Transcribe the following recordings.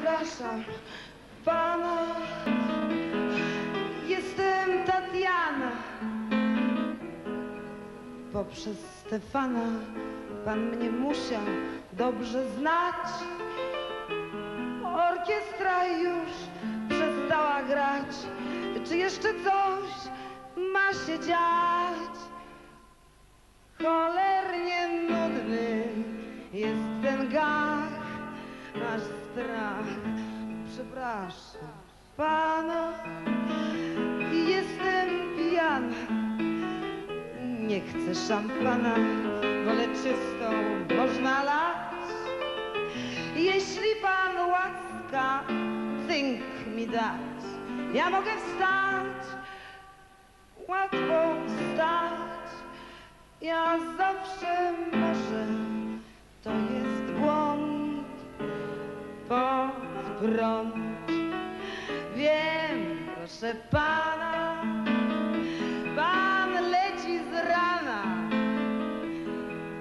Przepraszam pana, jestem Tatiana. Poprzez Stefana pan mnie musiał dobrze znać. Orkiestra już przestała grać. Czy jeszcze coś ma się dziać? Cholernie nudny jest ten gach, aż strach. Przepraszam pana, jestem pijana. Nie chcę szampana, wolę czystą, można lać. Jeśli pan łaska cynk mi dać, ja mogę wstać, łatwo wstać. Ja zawsze może, to jest błąd, pod prąd. Wiem, proszę pana, pan leci z rana.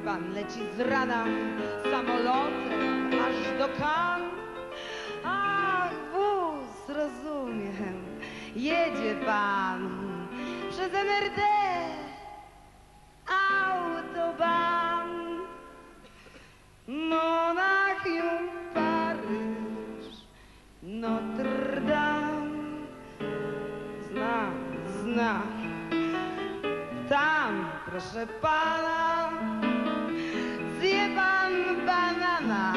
Pan leci z rana samolotem aż do Cannes. Ach, wóz, rozumiem, jedzie pan przez NRD, autobahn, Monachium, Paryż, Notre Dame. Znam, tam, proszę pana, zje pan banana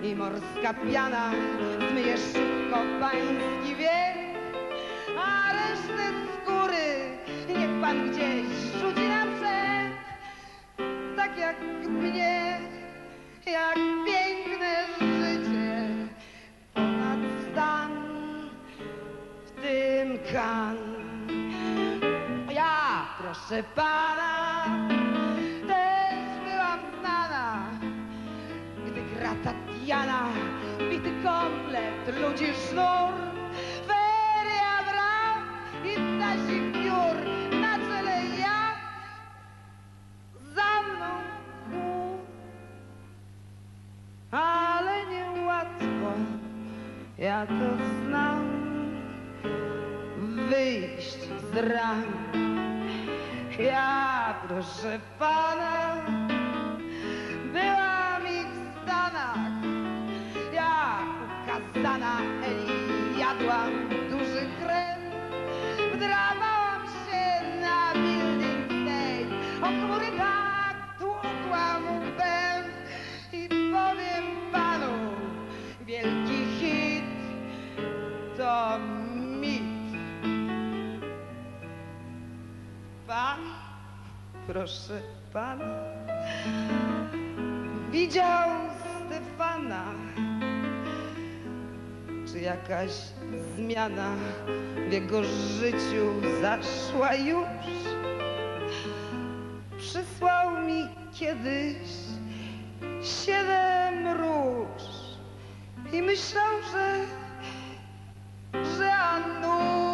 i morska piana zmyje szybko pański wiek, a resztę skóry niech pan gdzieś rzuci na brzeg. Tak jak mnie, jak piękne życie ponad stan w tym Cannes. Ja, proszę pana, też byłam znana, gdy gra Tatiana, bity komplet, ludzi sznur, feria braw i ptasich piór, na czele ja, za mną chór. Ale niełatwo, ja to znam, wyjść z ran. Ja, proszę pana, byłam i w Stanach. Ja, ukazana Eli, jadłam duży krem. Wdrawałam się na building stage, o chmury tak tłukłam łbem. I powiem panu, wielki hit to mit. Pan, proszę pana, widział Stefana. Czy jakaś zmiana w jego życiu zaszła już? Przysłał mi kiedyś 7 róż i myślał, że a nuż.